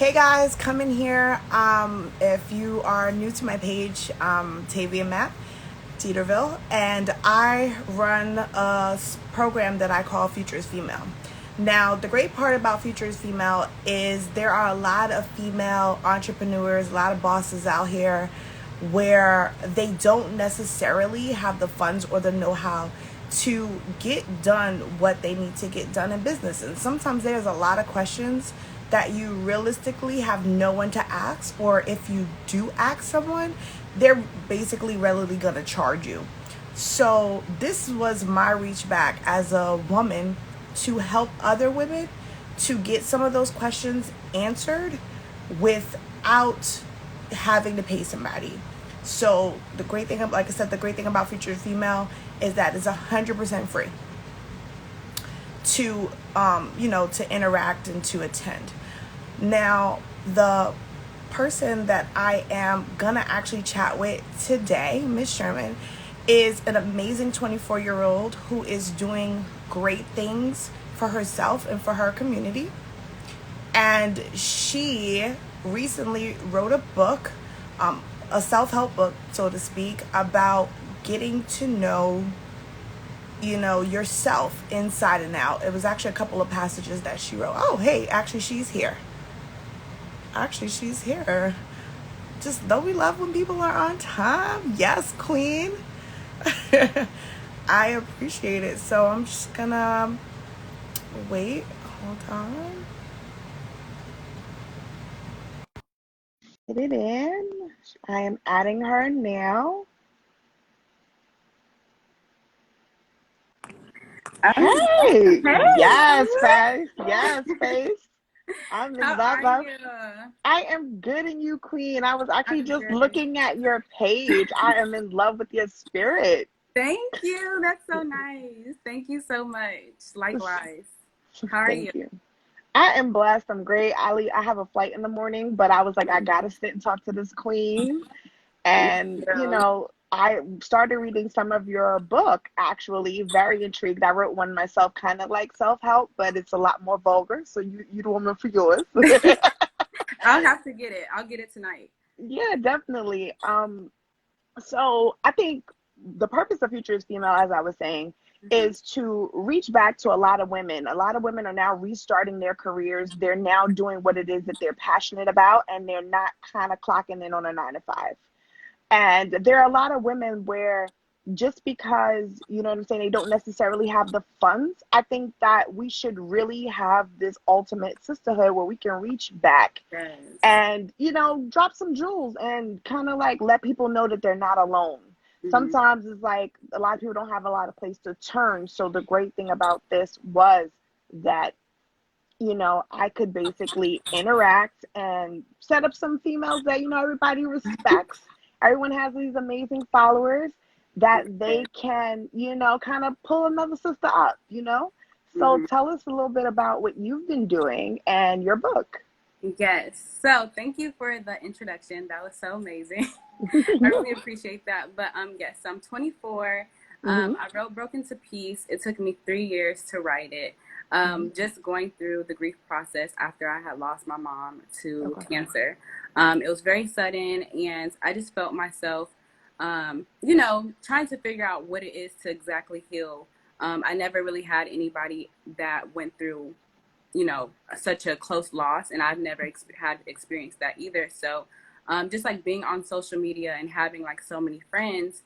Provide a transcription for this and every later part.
Hey guys, come in here. If you are new to my page, Tavia Matt, Teeterville, and I run a program that I call Futures Female. Now, the great part about Futures Female is there are a lot of female entrepreneurs, a lot of bosses out here where they don't necessarily have the funds or the know-how to get done what they need to get done in business. And sometimes there's a lot of questions that you realistically have no one to ask, or if you do ask someone, they're basically readily going to charge you. So this was my reach back as a woman to help other women to get some of those questions answered without having to pay somebody. So the great thing, like I said, the great thing about Future Female is that it's 100% free to to interact and to attend. Now, the person that I am gonna actually chat with today, Miss Sherman, is an amazing 24-year-old who is doing great things for herself and for her community. And she recently wrote a book, a self-help book, so to speak, about getting to know yourself inside and out. It was actually a couple of passages that she wrote. Oh, hey, actually she's here. Just don't we love when people are on time? Yes, queen. I appreciate it. So I'm just gonna wait. Hold on. Get it in. I am adding her now. Hey, yes, Hey, face. Yes, face. I'm in how love. are you? I am good in you, queen. I was actually I'm just good. looking at your page. I am in love with your spirit. Thank you. That's so nice. Thank you so much. Likewise. How are you? Thank you. I am blessed. I'm great. I have a flight in the morning, but I was like, I gotta sit and talk to this queen. Me And, too. I started reading some of your book, actually, very intrigued. I wrote one myself, kind of like self-help, but it's a lot more vulgar. So you the woman for yours. I'll have to get it. I'll get it tonight. Yeah, definitely. So I think the purpose of Future is Female, as I was saying, Hmm. is to reach back to a lot of women. A lot of women are now restarting their careers. They're now doing what it is that they're passionate about, and they're not kind of clocking in on a 9 to 5. And there are a lot of women where just because, you know what I'm saying, they don't necessarily have the funds, I think that we should really have this ultimate sisterhood where we can reach back Yes. and drop some jewels and kind of like let people know that they're not alone. Hmm. Sometimes it's like a lot of people don't have a lot of place to turn, so the great thing about this was that I could basically interact and set up some females that everybody respects. Everyone has these amazing followers that they can kind of pull another sister up. So Hmm. tell us a little bit about what you've been doing and your book. Yes. So thank you for the introduction. That was so amazing. I really appreciate that. But yes, I'm 24. Hmm. I wrote Broken to Peace. It took me 3 years to write it. Hmm. Just going through the grief process after I had lost my mom to Okay. cancer. It was very sudden, and I just felt myself, trying to figure out what it is to exactly heal. I never really had anybody that went through, such a close loss, and I've never had experienced that either. So, just like being on social media and having like so many friends,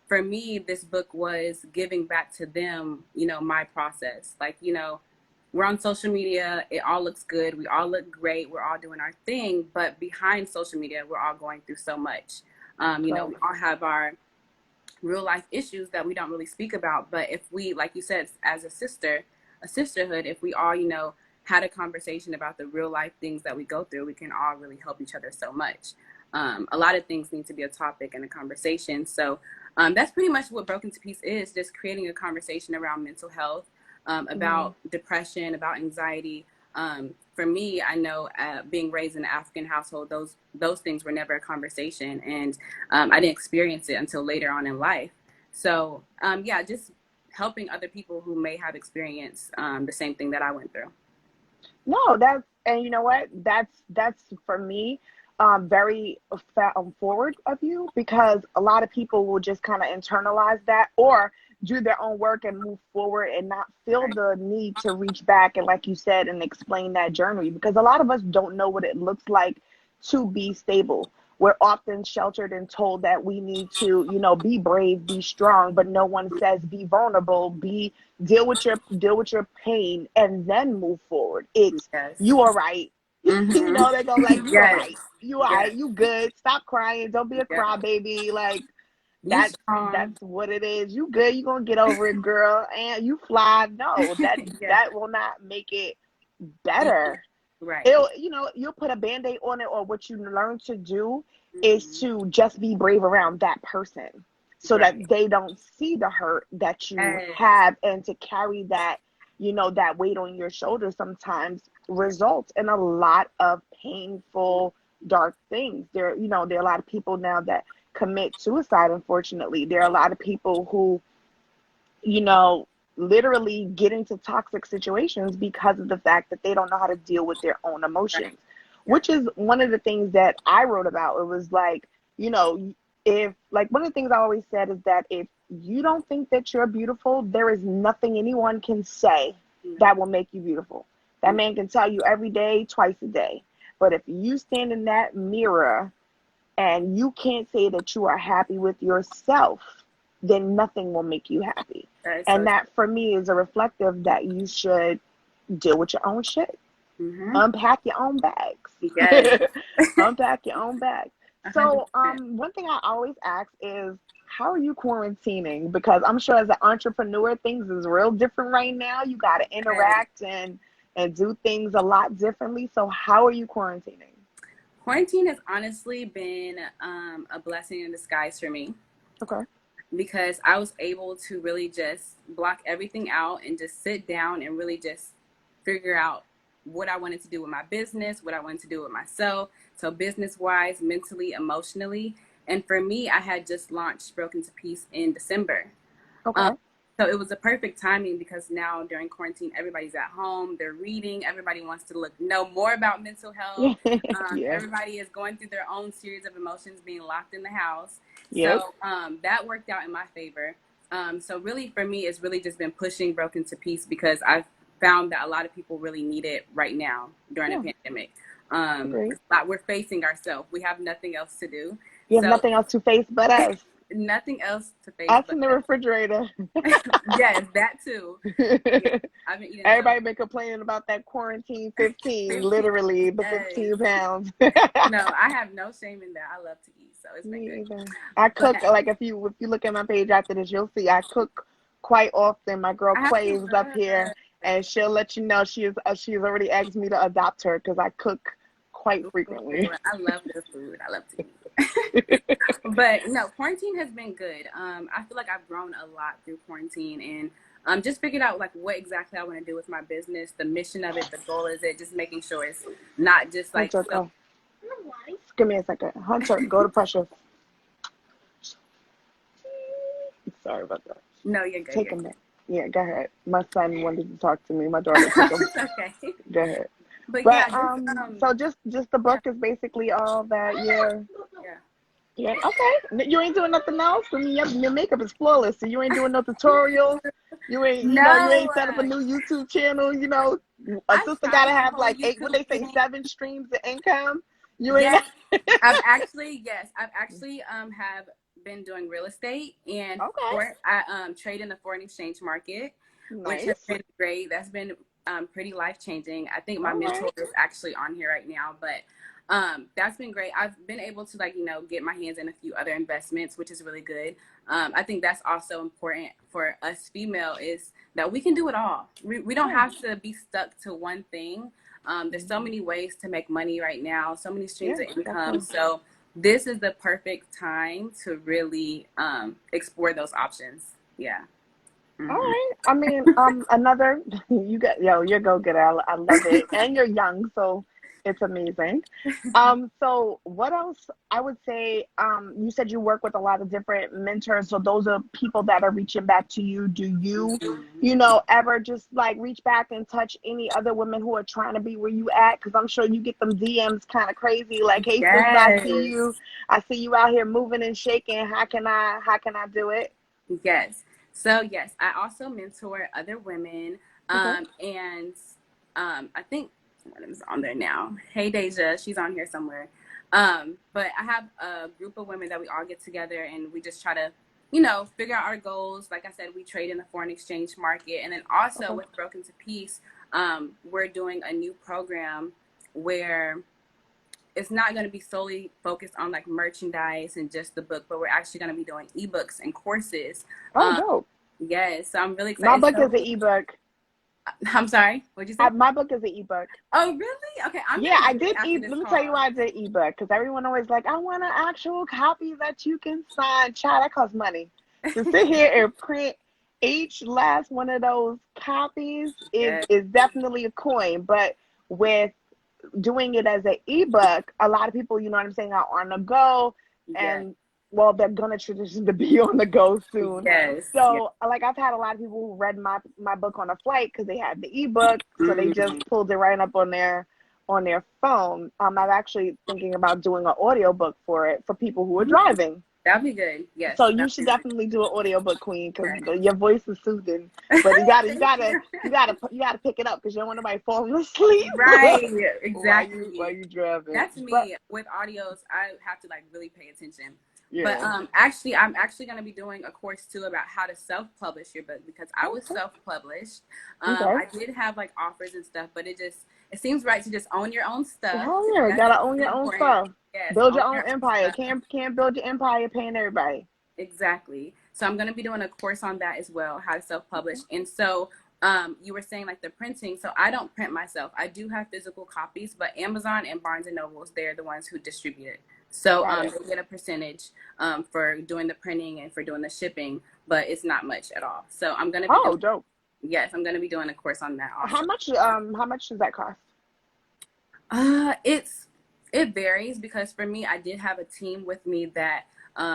for me, this book was giving back to them, my process. Like, we're on social media, it all looks good, we all look great, we're all doing our thing, but behind social media, we're all going through so much. We Correct. all have our real life issues that we don't really speak about. But if we, like you said, as a sisterhood, if we all, had a conversation about the real life things that we go through, we can all really help each other so much. A lot of things need to be a topic and a conversation. So that's pretty much what Broken to Peace is, just creating a conversation around mental health, Hmm. about depression, about anxiety. For me, I know being raised in an African household, those things were never a conversation, and I didn't experience it until later on in life. So yeah, just helping other people who may have experienced the same thing that I went through. No, and you know what? That's for me, very forward of you, because a lot of people will just kind of internalize that, or do their own work and move forward and not feel Right. the need to reach back and, like you said, and explain that journey, because a lot of us don't know what it looks like to be stable. We're often sheltered and told that we need to, be brave, be strong, but no one says be vulnerable, be deal with your pain, and then move forward. It's Yes. you all right. Mm-hmm. They go like, you all Yes. right, you all Yes. right, you good, stop crying, don't be a Yes. crybaby. Like, You that's strong. what it is. You good, you gonna get over it, girl, and you fly. No, that Yeah. that will not make it Easy. better. Right. You'll put a band-aid on it, or what you learn to do is Mm-hmm. to just be brave around that person, so that Right. they don't see the hurt that you Yes. have, and to carry that weight on your shoulders sometimes results in a lot of painful, dark things. There are a lot of people now that commit suicide. Unfortunately, there are a lot of people who, you know, literally get into toxic situations because of the fact that they don't know how to deal with their own Right. emotions, Yeah. which is one of the things that I wrote about. It was like, you know, if, like, one of the things I always said is that if you don't think that you're beautiful, there is nothing anyone can say No. that will make you beautiful. That Mm. man can tell you every day, twice a day. But if you stand in that mirror and you can't say that you are happy with yourself, then nothing will make you happy. That is so And true. that for me is a reflective that you should deal with your own shit. Mm-hmm. Unpack your own bags. Yes. Unpack your own bags. So, 100%. one thing I always ask is, how are you quarantining? Because I'm sure as an entrepreneur, things is real different right now. You got to Yes. interact and do things a lot differently. So, how are you quarantining? Quarantine has honestly been a blessing in disguise for me, Okay. because I was able to really just block everything out and just sit down and really just figure out what I wanted to do with my business, what I wanted to do with myself. So, business wise, mentally, emotionally. And for me, I had just launched Broken to Peace in December. Um, Okay. so it was a perfect timing, because now during quarantine, everybody's at home, they're reading, everybody wants to know more about mental health. Yeah. Everybody is going through their own series of emotions, being locked in the house. Yep. So that worked out in my favor. So really, for me, it's really just been pushing Broken to Peace, because I've found that a lot of people really need it right now during a Yeah. pandemic. Agreed. We're facing ourselves. We have nothing else to do. You have So nothing else to face but us. nothing else to face Us but in the refrigerator. yes, that too. Yeah, I've been eating so Everybody been complaining about that quarantine 15, 15. literally the Yes. 15 pounds. No, I have no shame in that. I love to eat, so it's been Me good. either. I But cook, like, if you look at my page after this, you'll see I cook quite often. My girl I have Quay to is up here, look. and she'll let you know she's already asked me to adopt her because I cook quite Ooh, frequently. I love good food. I love to eat. But no, quarantine has been good. I feel like I've grown a lot through quarantine, and just figured out like what exactly I want to do with my business, the mission of it, the goal is it, just making sure it's not just like Hunter, so. go. Give me a second. Hunter, go to pressure. Sorry about that. No, you're good. Take You're him good. back. Yeah, go ahead. My son wanted to talk to me. My daughter took him. It's okay. Go ahead. But But yeah, just so just the yeah, book is basically all that. Yeah. yeah. Yeah. Okay. You ain't doing nothing else. I mean, your makeup is flawless. So you ain't doing no tutorials. You No, ain't set up a new YouTube channel. A I sister tried gotta the have whole like eight. What YouTube they say, thing. 7 streams of income. You ain't. Yes, I've actually have been doing real estate, and Okay. for it, I trade in the foreign exchange market, which has Nice. been great. That's been pretty life changing. I think my All mentor right. is actually on here right now, but that's been great. I've been able to get my hands in a few other investments, which is really good. I think that's also important for us female, is that we can do it all. We don't Yeah. have to be stuck to one thing. There's so many ways to make money right now, so many streams Yeah. of income. Definitely. So this is the perfect time to really explore those options. Yeah. All Hmm. right. I mean, another, you're go getter. I love it, and you're young, so It's amazing. So what else I would say, you said you work with a lot of different mentors. So those are people that are reaching back to you. Do you, ever just like reach back and touch any other women who are trying to be where you at? Because I'm sure you get them DMs kind of crazy, like, hey sis, Yes. I see you out here moving and shaking. How can I do it? Yes. So yes, I also mentor other women. Okay. And I think one is on there now. Hey Deja, she's on here somewhere. But I have a group of women that we all get together and we just try to, figure out our goals. Like I said, we trade in the foreign exchange market. And then also Okay. with Broken to Peace, we're doing a new program where it's not going to be solely focused on like merchandise and just the book, but we're actually going to be doing ebooks and courses. Oh, Um, dope. yes, so I'm really My excited. book is So, an ebook. I'm sorry, what'd you say? My book is an ebook. Oh, really? Okay, I'm Yeah, going I to get it did. after this Let me tell you call. why I did ebook, because everyone always like, I want an actual copy that you can sign. Child, that costs money. To sit here and print each last one of those copies is Yes, is definitely a coin. But with doing it as an ebook, a lot of people, you know what I'm saying, are on the go, yes, and well, they're gonna transition to be on the go soon. yes, yes. So, like, I've had a lot of people who read my book on a flight because they had the ebook, so they just Mm, pulled it right up on their phone. I'm actually thinking about doing an audiobook for it for people who are driving. that'd be good. Yes, So you that'd should be definitely do an audiobook, Queen, because good. your voice is soothing. But you gotta, you Thank gotta, you. you gotta, you gotta pick it up because you don't want nobody falling asleep Right, while exactly. you driving. That's But me with audios. I have to like really pay attention. But yeah, actually, I'm actually going to be doing a course too about how to self-publish your book because I was okay, self-published. okay. I did have like offers and stuff, but it seems right to just own your own stuff. Hell yeah, That's gotta own your own important. stuff. Yes, Build own your own your own empire. stuff. Can't build your empire paying everybody. Exactly. So I'm going to be doing a course on that as well, how to self-publish. Okay, And so you were saying like the printing. So I don't print myself. I do have physical copies, but Amazon and Barnes and Nobles, they're the ones who distribute it. So got it. they get a percentage for doing the printing and for doing the shipping, but it's not much at all. So I'm going to be doing, Oh, dope. yes, I'm going to be doing a course on that How also. much? How much does that cost? It's it varies because for me, I did have a team with me that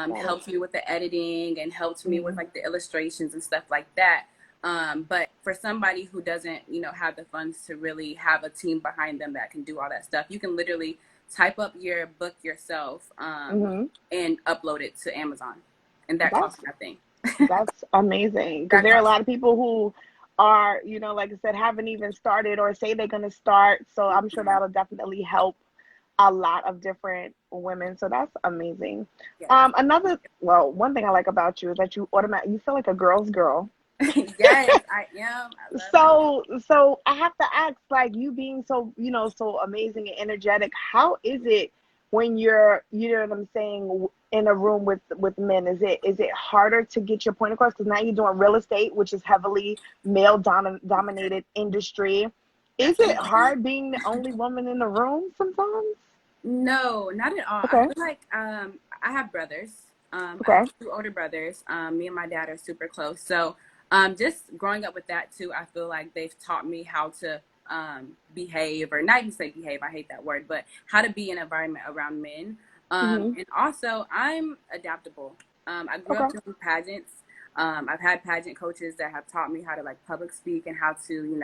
Got it. helped me with the editing and helped me with Mm-hmm. like the illustrations and stuff like that. But for somebody who doesn't, have the funds to really have a team behind them that can do all that stuff, you can literally type up your book yourself Mm-hmm. and upload it to Amazon, and that That's costs nothing. That's amazing because That there are a costs. lot of people who are, like I said, haven't even started or say they're going to start. So I'm sure Mhm. that'll definitely help a lot of different women. So that's amazing. Yes. One thing I like about you is that you feel like a girl's girl. Yes, I am. I love it. So I have to ask, like, you being so, so amazing and energetic, how is it when you're, you know what I'm saying, in a room with men? Is it harder to get your point across? Because now you're doing real estate, which is heavily male dominated industry. Is it Definitely. hard being the only woman in the room sometimes? No, not at all. I Okay, feel like I have brothers. I okay, have two older brothers. Me and my dad are super close. So just growing up with that too, I feel like they've taught me how to behave, or not even say behave. I hate that word, but how to be in an environment around men. hmm, And also, I'm adaptable. I grew okay, up doing pageants. I've had pageant coaches that have taught me how to like public speak and how to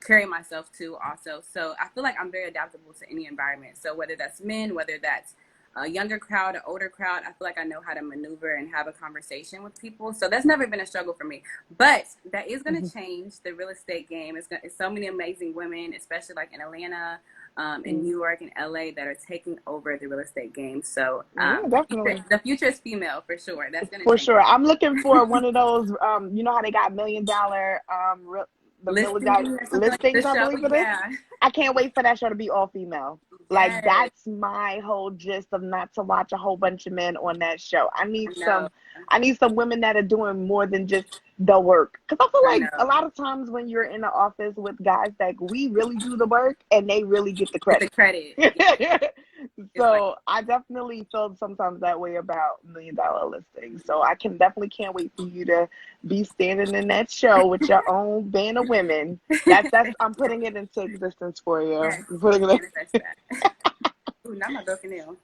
carry myself too also. So I feel like I'm very adaptable to any environment, so whether that's men, whether that's a younger crowd, an older crowd, I feel like I know how to maneuver and have a conversation with people. So that's never been a struggle for me, but that is going hmm, to change. The real estate game it's so many amazing women, especially like in Atlanta, in hmm. New York and LA, that are taking over the real estate game. So Yeah, definitely. the future is female for sure. That's going to For change. sure. I'm looking for one of those, you know how they got $1 million, the Village Listing or something like listings, the I show. believe it is. Yeah. I can't wait for that show to be all female. Like, Yes. that's my whole gist of not to watch a whole bunch of men on that show. I know. I need some women that are doing more than just the work. Because I feel I like a know. lot of times when you're in the office with guys, like we really do the work and they really get the Get the credit. credit. Yeah, it's like, So I definitely feel sometimes that way about $1 million listings. So I can definitely can't wait for you to be standing in that show with your own band of women. That's I'm putting it into existence for you. yes, I'm putting it. manifest that. Ooh, not my broken nail.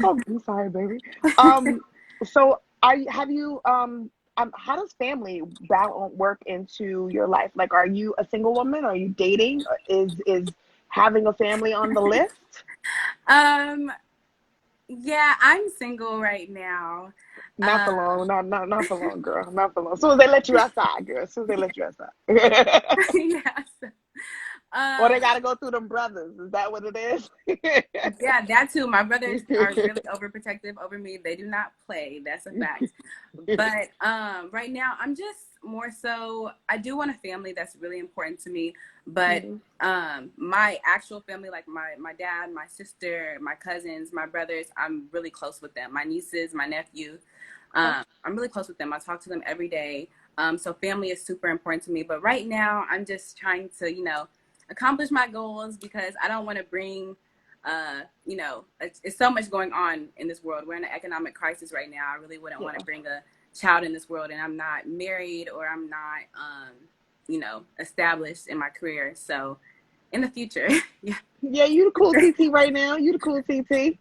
Oh, I'm sorry, baby. Um, so have you how does family balance work into your life? Like, are you a single woman? Are you dating? Is having a family on the list? Um, yeah, I'm single right now. Not for Um, long, not for long, girl. Not for long. As soon as they let you outside, girl. As soon as they let you outside. yeah. So, Or they um, gotta go through them brothers. Is that what it is? yeah, that too. My brothers are really overprotective over me. They do not play. That's a fact. But right now, I'm just more so. I do want a family. That's really important to me. But Mhm. my actual family, like my dad, my sister, my cousins, my brothers, I'm really close with them. My nieces, my nephew, Okay. I'm really close with them. I talk to them every day. So family is super important to me. But right now, I'm just trying to, accomplish my goals because I don't want to bring it's so much going on in this world. We're in an economic crisis right now. I really wouldn't want to Yeah. bring a child in this world and I'm not married or I'm not established in my career. So in the future, yeah. Yeah, you the cool TT right now. You the cool TT.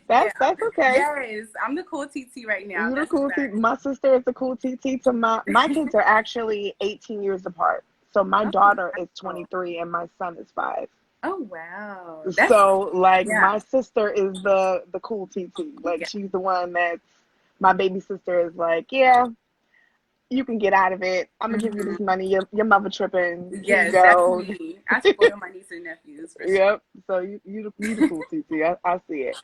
Yeah. That's okay. Yes, I'm the cool TT right now. You the That's a cool TT. fact. My sister is the cool TT to my kids are actually 18 years apart. So my Oh daughter is wow. 23 and my son is 5. Oh wow. That's So like yeah. my sister is the cool TT. Like Yeah. she's the one that's my baby sister is like, yeah, you can get out of it. I'm gonna give you Hmm. this money. Your mother tripping. Here you Yes, that's go. me. I spoil my nieces and nephews for sure. Yep. So you the cool TT. I see it.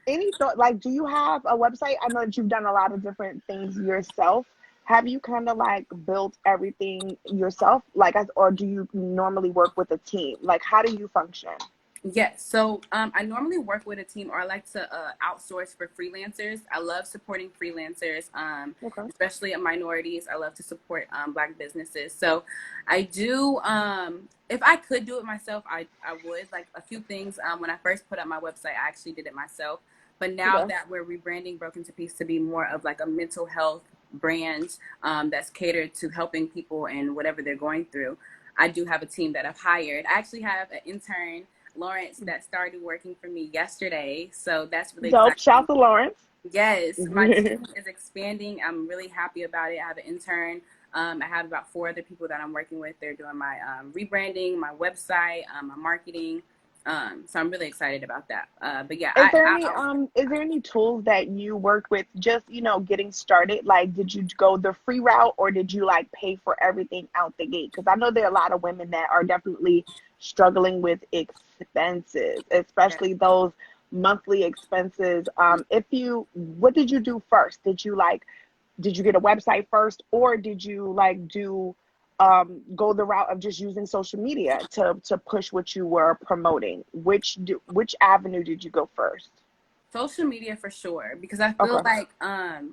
Any thought like do you have a website? I know that you've done a lot of different things yourself. Have you kind of like built everything yourself? Like or do you normally work with a team? Like how do you function? Yes. So I normally work with a team or I like to outsource for freelancers. I love supporting freelancers, Okay. especially minorities. I love to support Black businesses. So I do, if I could do it myself, I would. Like a few things, when I first put up my website, I actually did it myself. But now Okay. that we're rebranding Broken to Peace to be more of like a mental health brand that's catered to helping people and whatever they're going through, I do have a team that I've hired. I actually have an intern Lawrence that started working for me yesterday. So that's really Dope. exciting. Shout to Lawrence. Yes, my team is expanding. I'm really happy about it. I have an intern. I have about 4 other people that I'm working with. They're doing my rebranding, my website, my marketing. So I'm really excited about that. But yeah, Is there any tools that you worked with just, getting started? Like did you go the free route or did you like pay for everything out the gate? Because I know there are a lot of women that are definitely struggling with expenses, especially those monthly expenses. What did you do first? Did you get a website first or did you like do go the route of just using social media to push what you were promoting? Which avenue did you go first? social media for sure, because I feel Okay. like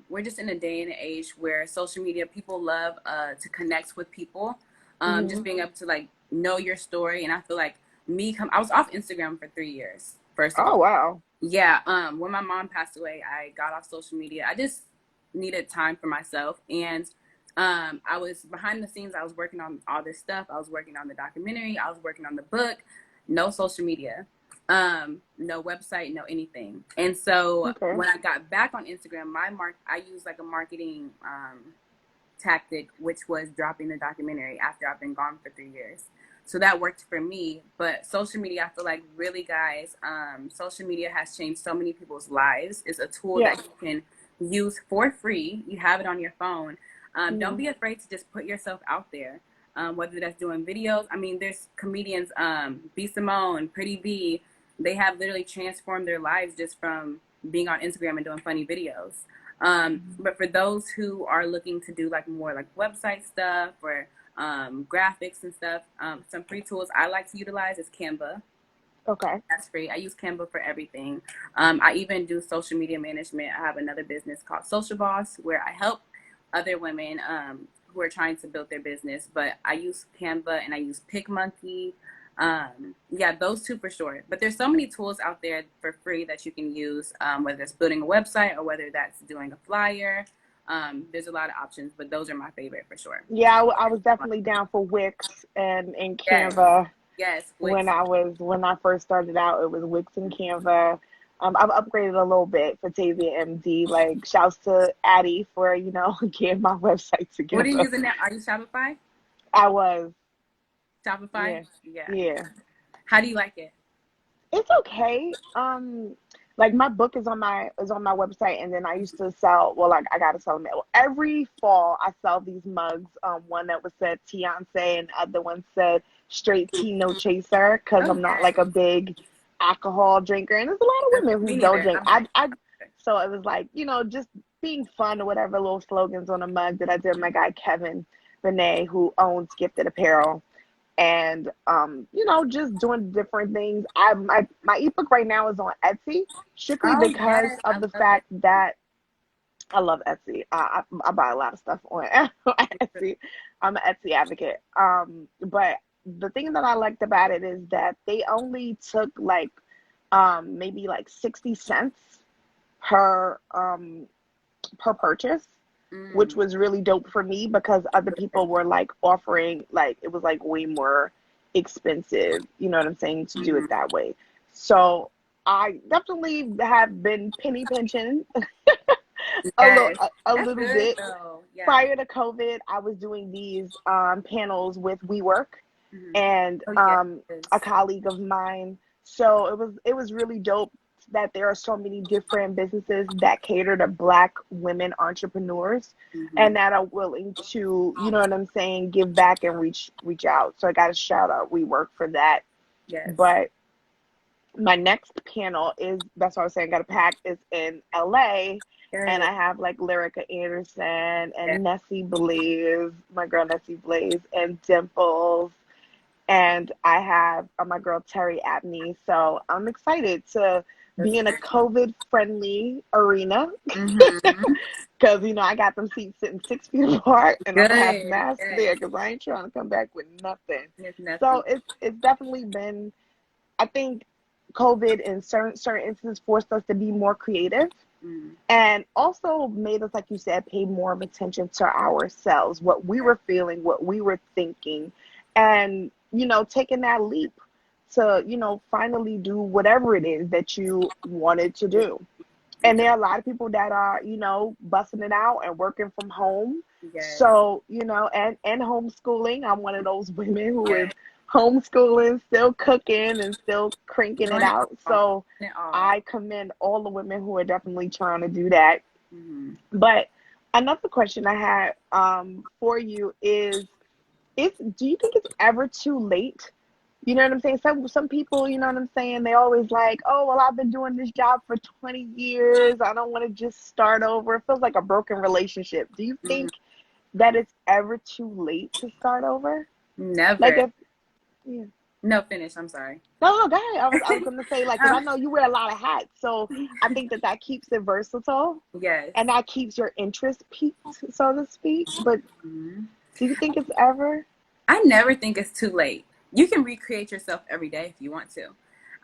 we're just in a day and age where social media people love to connect with people, just Hmm. being able to like know your story. And I feel like I was off Instagram for 3 years. First of Oh all, wow. yeah. When my mom passed away, I got off social media. I just needed time for myself, and I was behind the scenes. I was working on all this stuff. I was working on the documentary. I was working on the book. No social media, no website, no anything. And so Okay. when I got back on Instagram, I used like a marketing tactic, which was dropping the documentary after I've been gone for 3 years. So that worked for me. But social media, I feel like really, guys, social media has changed so many people's lives. It's a tool Yeah. that you can use for free. You have it on your phone. Don't Hmm. be afraid to just put yourself out there. Whether that's doing videos. I mean, there's comedians, B Simone, Pretty B. They have literally transformed their lives just from being on Instagram and doing funny videos. But for those who are looking to do like more like website stuff or graphics and stuff, some free tools I like to utilize is Canva. Okay. That's free. I use Canva for everything. I even do social media management. I have another business called Social Boss where I help other women who are trying to build their business, but I use Canva and I use PicMonkey. Yeah, those two for sure. But there's so many tools out there for free that you can use, whether it's building a website or whether that's doing a flyer. There's a lot of options, but those are my favorite for sure. Yeah, I was definitely down for Wix and Yes, Canva. yes, When Wix. I first started out, it was Wix and Canva. I've upgraded a little bit for Tavia MD. Like, shouts to Addie for, getting my website What are you together. using now? Are you Shopify? I was, Shopify? yeah, Yeah. yeah. How do you like it? It's okay. Like my book is on my website, and then I used to sell. Well, like I gotta sell them every fall. I sell these mugs. One that was said Beyonce, and the other one said straight tea, no chaser, because Oh, I'm not like yes. a big alcohol drinker, and there's a lot of women Me who don't neither. drink. I'm not. So it was like just being fun or whatever little slogans on a mug that I did. My guy Kevin Benet, who owns Gifted Apparel, and just doing different things. My ebook right now is on Etsy, strictly Oh, because yes. I of the love it. fact that I love Etsy. I buy a lot of stuff on Etsy. I'm an Etsy advocate. But the thing that I liked about it is that they only took like maybe like 60 cents per per purchase, which Mm. was really dope for me because other people were like offering, like it was like way more expensive, you know what I'm saying, to do Mm-hmm. it that way. So I definitely have been penny pinching Yes. a That's little good, bit. though. Yeah. Prior to COVID, I was doing these panels with WeWork Mm-hmm. and Oh, a yes. colleague of mine. So it was really dope that there are so many different businesses that cater to Black women entrepreneurs Mm-hmm. and that are willing to, you know what I'm saying, give back and reach out. So I got to shout out WeWork for that. Yes. But my next panel is, that's what I was saying, got to pack, is in LA. And Yes. I have like Lyrica Anderson Yes. and Nessie Blaze, my girl Nessie Blaze, and Dimples, and I have my girl Terry Abney. So I'm excited to That's be in a good. COVID friendly arena Mm-hmm. because I got them seats sitting 6 feet apart, and I'm gonna have Good. masks there Yes. because I ain't trying to come back with nothing. There's nothing. So it's definitely been, I think, COVID in certain instances forced us to be more creative Mm. and also made us, like you said, pay more of attention to ourselves, what we Yes. were feeling, what we were thinking, and taking that leap to finally do whatever it is that you wanted to do. And there are a lot of people that are busting it out and working from home. Yes. So and homeschooling. I'm one of those women who is Yes. homeschooling, still cooking, and still cranking it Doing it out. all. So Doing it all. I commend all the women who are definitely trying to do that. Mm-hmm. But another question I had for you is, do you think it's ever too late? You know what I'm saying? Some people, you know what I'm saying, they always like, oh well, I've been doing this job for 20 years. I don't want to just start over. It feels like a broken relationship. Do you Mm-hmm. think that it's ever too late to start over? Like Never. if yeah. No, finish. I'm sorry. No, go ahead. I was gonna say, like, because I know you wear a lot of hats, so I think that keeps it versatile Yes. and that keeps your interest peaked, so to speak. But Mm-hmm. do you think it's ever? I never think it's too late. You can recreate yourself every day if you want to.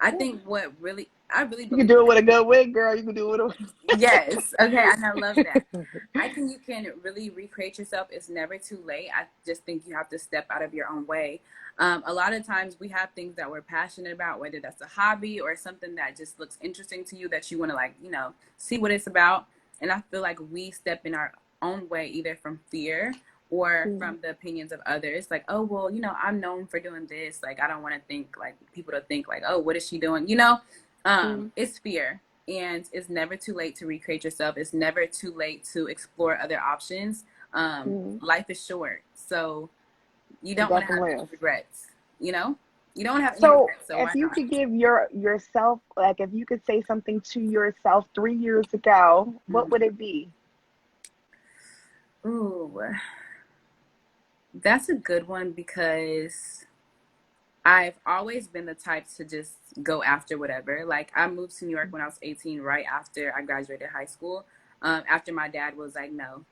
I Yeah. think I really You can believe do it with a good wig, girl. You can do it with yes. Okay. And I love that. a. I think you can really recreate yourself. It's never too late. I just think you have to step out of your own way. A lot of times we have things that we're passionate about, whether that's a hobby or something that just looks interesting to you that you want to see what it's about. And I feel like we step in our own way, either from fear or from the opinions of others. Like, oh, well, I'm known for doing this. Like, I don't want to think like people to think like, oh, what is she doing? Mm-hmm. It's fear. And it's never too late to recreate yourself. It's never too late to explore other options. Mm-hmm. Life is short, so you It don't want to have definitely any is. regrets. You know, you don't have any So, regrets, so if why you not? could give yourself, like, if you could say something to yourself 3 years ago, what Mm. would it be? Ooh, that's a good one because I've always been the type to just go after whatever. Like, I moved to New York when I was 18, right after I graduated high school. After my dad was like, no.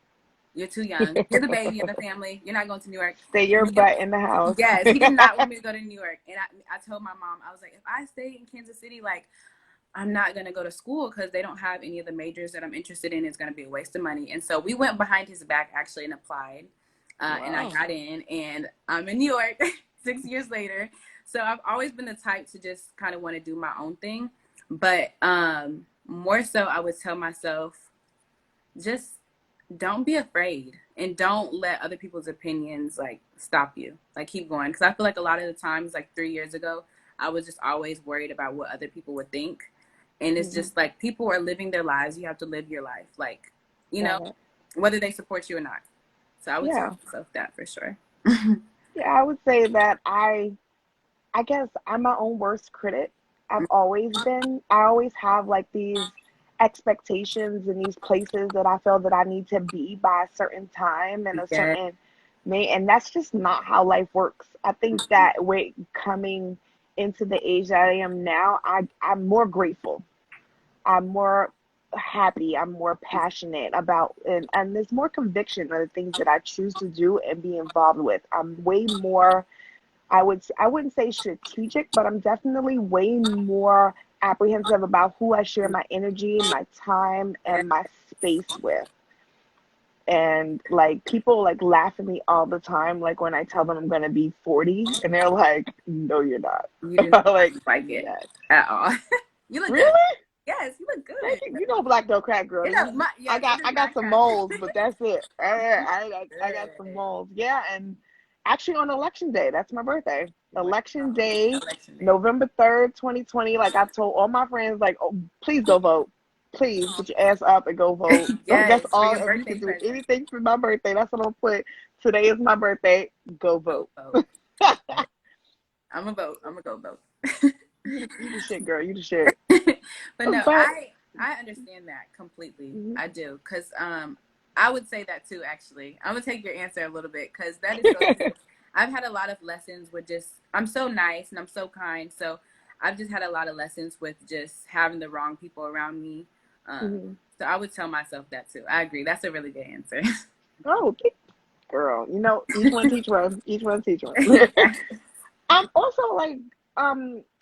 You're too young. You're the baby of the family. You're not going to New York. Stay your butt in the house. Yes, he did not want me to go to New York. And I told my mom, I was like, if I stay in Kansas City, like, I'm not going to go to school because they don't have any of the majors that I'm interested in. It's going to be a waste of money. And so we went behind his back actually and applied. And I got in, and I'm in New York 6 years later. So I've always been the type to just kind of want to do my own thing. But more so, I would tell myself, just don't be afraid and don't let other people's opinions like stop you. Like, keep going. Because I feel like a lot of the times, like 3 years ago, I was just always worried about what other people would think. And it's just like, people are living their lives. You have to live your life. Like, you know, whether they support you or not. So I would tell myself that for sure. Yeah, I would say that I guess I'm my own worst critic. I've always been. I always have like these expectations in these places that I feel that I need to be by a certain time and a certain may, and that's just not how life works. I think that with coming into the age that I am now, I'm more grateful. I'm more happy. I'm more passionate about, and there's more conviction of the things that I choose to do and be involved with. I'm way more, I wouldn't say strategic, but I'm definitely way more apprehensive about who I share my energy, my time, and my space with. And like, people like laugh at me all the time, like when I tell them I'm gonna be 40, and they're like, "No, you're not." You do not Like, like it at all. You look really? good. Yes, you look good. You know, black don't crack, girl. You know, I got some moles, but that's it. I got some moles. Yeah, and actually on election day, that's my birthday. Election day, November 3rd, 2020. Like, I told all my friends, like, oh, please go vote. Please get your ass up and go vote. That's all. If you can do anything for my birthday, that's what I'll put. Today is my birthday. Go vote. I'm gonna vote. I'm gonna go vote. You the shit, girl. You the shit. But no, I understand that completely. I do, because I would say that too. Actually, I'm gonna take your answer a little bit, because that is so true. I've had a lot of lessons with just, I'm so nice and I'm so kind, so I've just had a lot of lessons with just having the wrong people around me. So I would tell myself that too. I agree. That's a really good answer. Oh, girl, you know, each one teach one. Each one teach one. I'm also like,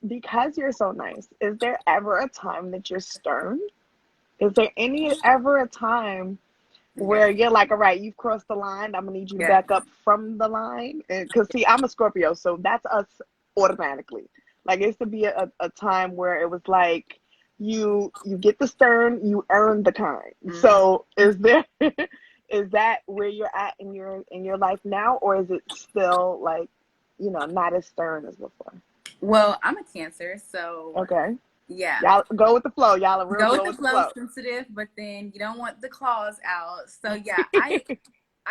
because you're so nice, is there ever a time that you're stern? Is there ever a time where you're like, all right, you've crossed the line, I'm gonna need you to back up from the line? Because see, I'm a Scorpio, so that's us automatically. Like, it used to be a time where it was like, you get the stern, you earn the kind. So is there is that where you're at in your life now, or is it still like, you know, not as stern as before? Well, I'm a Cancer, so okay. Yeah. Y'all go with the flow. Y'all are real go with the flow, sensitive, but then you don't want the claws out. So yeah, I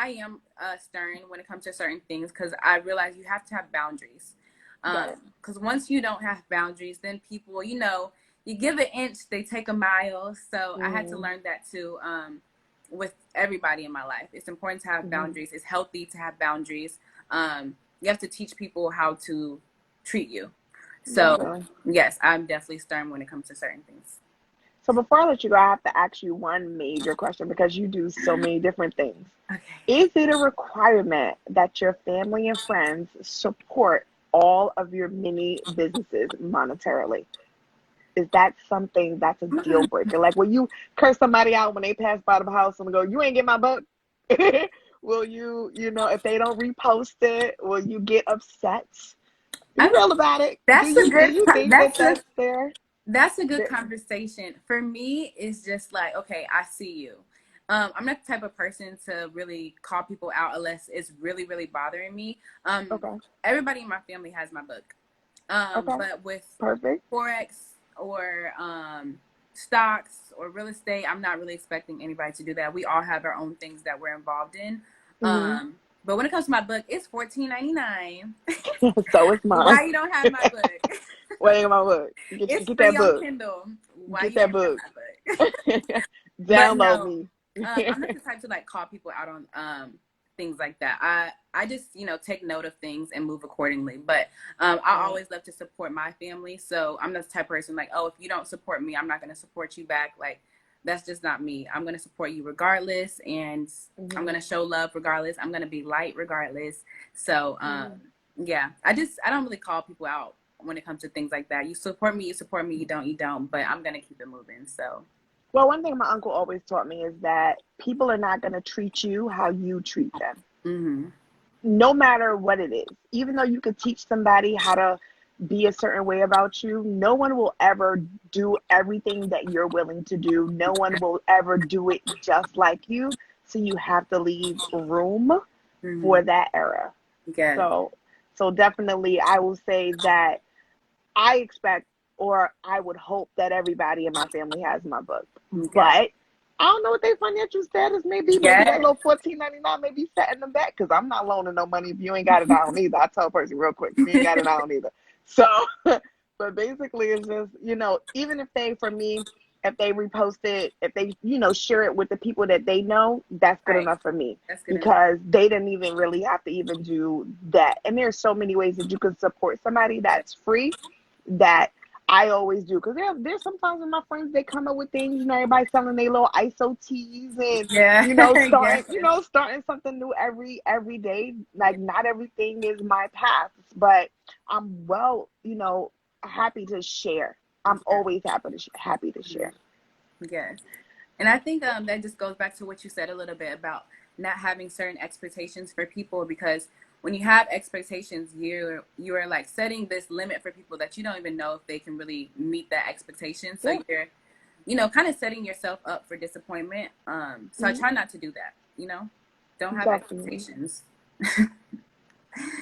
am stern when it comes to certain things, because I realize you have to have boundaries. Because once you don't have boundaries, then people, you know, you give an inch, they take a mile. So I had to learn that too. With everybody in my life, it's important to have boundaries. It's healthy to have boundaries. You have to teach people how to treat you. So yes, I'm definitely stern when it comes to certain things. So before I let you go, I have to ask you one major question, because you do so many different things. Okay. Is it a requirement that your family and friends support all of your mini businesses monetarily? Is that something that's a deal breaker? Like, will you curse somebody out when they pass by the house and go, "You ain't get my book"? Will you, you know, if they don't repost it, will you get upset? Be real about it. That's a good. Do you think that's fair? That's a good conversation. For me, it's just like, okay, I see you. I'm not the type of person to really call people out unless it's really, really bothering me. Everybody in my family has my book. But with Forex or stocks or real estate, I'm not really expecting anybody to do that. We all have our own things that we're involved in. But when it comes to my book, it's $14.99. So it's mine. Why you don't have my book? Why you my book? It's get free that book. on Kindle. Why get you that don't book. have my book? Download me. I'm not the type to like call people out on things like that. I just, you know, take note of things and move accordingly. But I always love to support my family. So I'm not the type of person like, oh, if you don't support me, I'm not going to support you back. Like, that's just not me. I'm going to support you regardless, and I'm going to show love regardless. I'm going to be light regardless. So, yeah, I don't really call people out when it comes to things like that. You support me, you don't, but I'm going to keep it moving. So, Well, one thing my uncle always taught me is that people are not going to treat you how you treat them. No matter what it is. Even though you could teach somebody how to be a certain way about you, no one will ever do everything that you're willing to do. No one will ever do it just like you. So you have to leave room for that error. yeah. So definitely I will say that I expect, or I would hope, that everybody in my family has my book. But I don't know what their financial status may be. Maybe that little $14.99 may be setting them back, because I'm not loaning no money if you ain't got it. I don't either. I tell a person real quick, if you ain't got it, I don't either. So, but basically it's just, even if they, for me, if they repost it, if they, share it with the people that they know, that's good enough for me, because they didn't even really have to even do that. And there's so many ways that you can support somebody that's free, that I always do. Because there's sometimes when my friends, they come up with things, everybody selling their little ISO teas and, starting something new every day. Like, not everything is my path, but I'm happy to share. I'm always happy to share. Yes. And I think that just goes back to what you said a little bit about not having certain expectations for people, because when you have expectations, you're like setting this limit for people that you don't even know if they can really meet that expectation. So you're, kind of setting yourself up for disappointment. So I try not to do that, don't have expectations.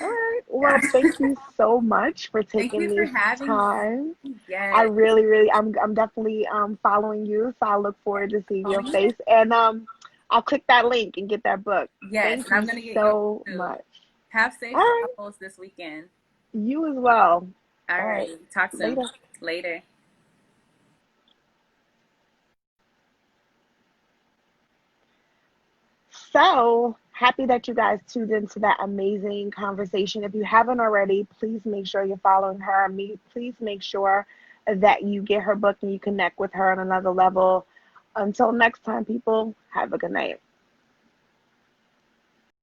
All right. Well, thank you so much for taking this time. Yes. I really, I'm definitely following you, so I look forward to seeing your face. And I'll click that link and get that book. Yes, thank you so much. Have safe travels this weekend. You as well. All right. Talk soon. Later. So happy that you guys tuned into that amazing conversation. If you haven't already, please make sure you're following her. Please make sure that you get her book and you connect with her on another level. Until next time, people, have a good night.